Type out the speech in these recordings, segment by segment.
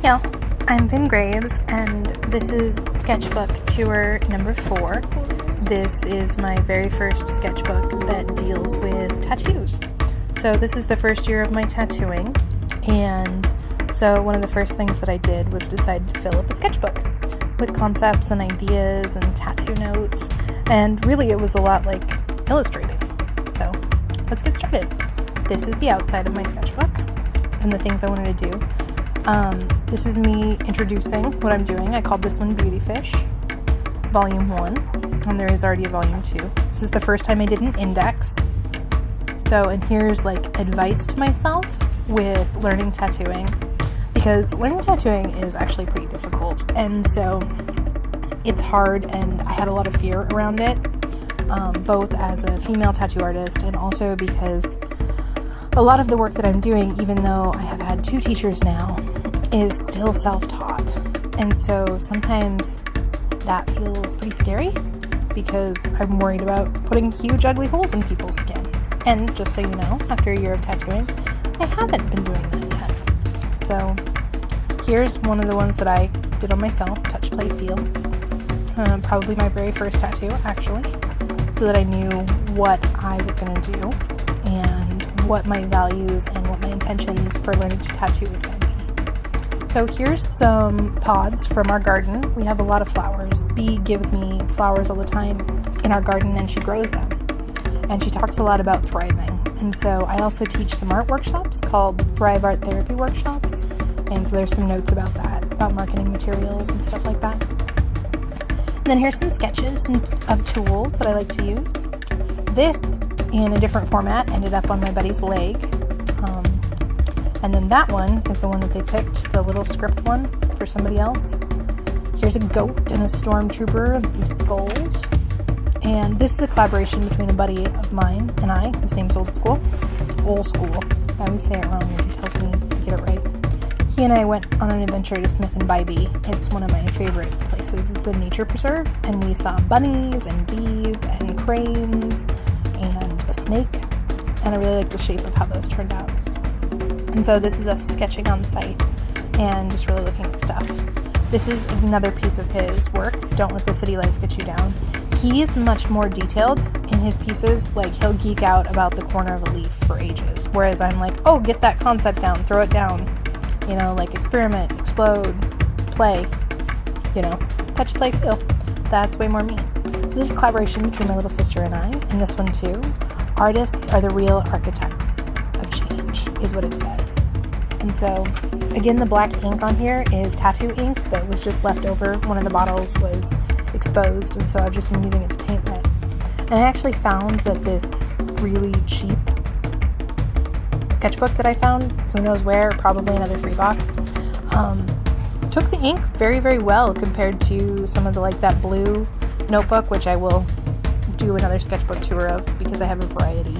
Yeah, I'm FinnGraves, and this is Sketchbook tour number 4. This is my very first sketchbook that deals with tattoos. So this is the first year of my tattooing, and so one of the first things that I did was decide to fill up a sketchbook with concepts and ideas and tattoo notes, and really it was a lot like illustrating. So let's get started. This is the outside of my sketchbook and the things I wanted to do. This is me introducing what I'm doing. I called this one Beauty Fish, Volume 1, and there is already a Volume 2. This is the first time I did an index. So, and here's like advice to myself with learning tattooing, because learning tattooing is actually pretty difficult, and so it's hard, and I had a lot of fear around it, both as a female tattoo artist and also because a lot of the work that I'm doing, even though I have had 2 teachers now, is still self-taught. And so sometimes that feels pretty scary because I'm worried about putting huge ugly holes in people's skin. And just so you know, after a year of tattooing, I haven't been doing that yet. So here's one of the ones that I did on myself, Touch, Play, Feel. Probably my very first tattoo, actually, so that I knew what I was going to do and what my values and what my intentions for learning to tattoo was going to be. So here's some pods from our garden. We have a lot of flowers. Bee gives me flowers all the time in our garden, and she grows them. And she talks a lot about thriving. And so I also teach some art workshops called Thrive Art Therapy Workshops. And so there's some notes about that, about marketing materials and stuff like that. And then here's some sketches of tools that I like to use. This, in a different format, ended up on my buddy's leg. And then that one is the one that they picked, the little script one for somebody else. Here's a goat and a stormtrooper and some skulls. And this is a collaboration between a buddy of mine and I. His name's Old School. Old School. I always say it wrong if he tells me to get it right. He and I went on an adventure to Smith and Bybee. It's one of my favorite places. It's a nature preserve, and we saw bunnies and bees and cranes and a snake. And I really like the shape of how those turned out. And so this is us sketching on site and just really looking at stuff. This is another piece of his work, Don't Let the City Life Get You Down. He is much more detailed in his pieces. Like, he'll geek out about the corner of a leaf for ages, whereas I'm like, oh, get that concept down, throw it down, you know, like experiment, explode, play, you know, touch, play, feel. That's way more me. So this is a collaboration between my little sister and I, and this one too. Artists are the real architects of change, is what it says. And so, again, the black ink on here is tattoo ink that was just left over. One of the bottles was exposed, and so I've just been using it to paint with. And I actually found that this really cheap sketchbook that I found, who knows where, probably another free box, took the ink very, very well compared to some of the, like, that blue notebook, which I will do another sketchbook tour of because I have a variety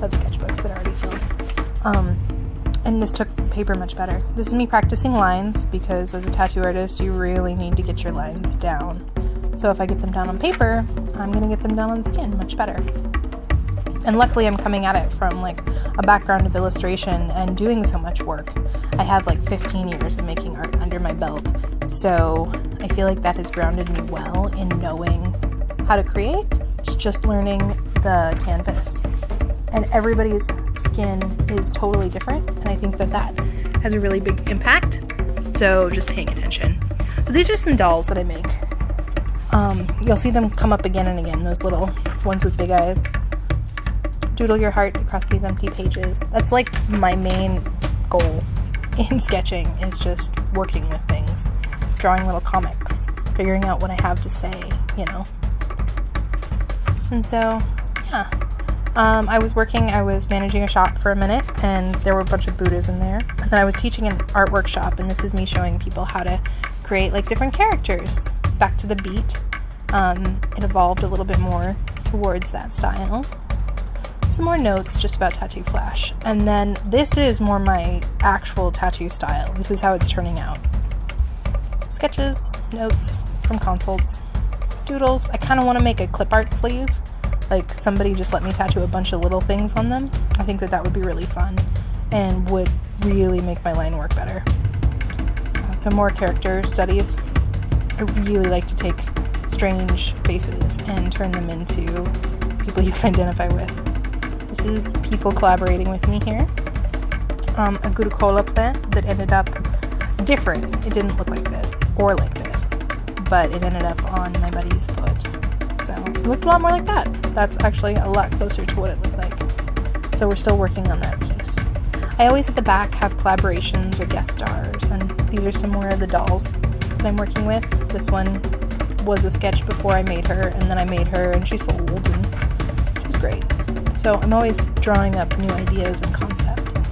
of sketchbooks that are already filled. And this took paper much better. This is me practicing lines because as a tattoo artist, you really need to get your lines down. So if I get them down on paper, I'm going to get them down on skin much better. And luckily I'm coming at it from like a background of illustration and doing so much work. I have like 15 years of making art under my belt. So I feel like that has grounded me well in knowing how to create. It's just learning the canvas. And everybody's skin is totally different, and I think that that has a really big impact, so just paying attention. So these are some dolls that I make. You'll see them come up again and again, those little ones with big eyes. Doodle your heart across these empty pages. That's like my main goal in sketching, is just working with things, drawing little comics, figuring out what I have to say, you know. And so, yeah. I was managing a shop for a minute, and there were a bunch of Buddhas in there. And then I was teaching an art workshop, and this is me showing people how to create like different characters back to the beat. It evolved a little bit more towards that style. Some more notes just about Tattoo Flash. And then this is more my actual tattoo style. This is how it's turning out. Sketches, notes from consults, doodles. I kind of want to make a clip art sleeve. Like, somebody just let me tattoo a bunch of little things on them. I think that would be really fun and would really make my line work better. So more character studies. I really like to take strange faces and turn them into people you can identify with. This is people collaborating with me here. A gurukola that ended up different. It didn't look like this or like this, but it ended up on my buddy's foot. So it looked a lot more like that. That's actually a lot closer to what it looked like. So we're still working on that piece. I always at the back have collaborations or guest stars, and these are some more of the dolls that I'm working with. This one was a sketch before I made her, and then I made her and she sold, and she was great. So I'm always drawing up new ideas and concepts.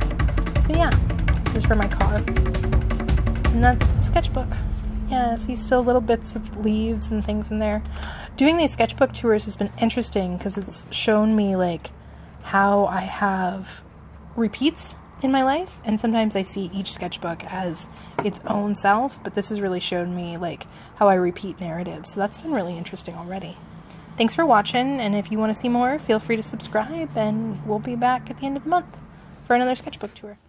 So yeah, this is for my car. And that's the sketchbook. Yeah, see still little bits of leaves and things in there. Doing these sketchbook tours has been interesting because it's shown me like how I have repeats in my life, and sometimes I see each sketchbook as its own self, but this has really shown me like how I repeat narratives. So that's been really interesting already. Thanks for watching, and if you want to see more, feel free to subscribe, and we'll be back at the end of the month for another sketchbook tour.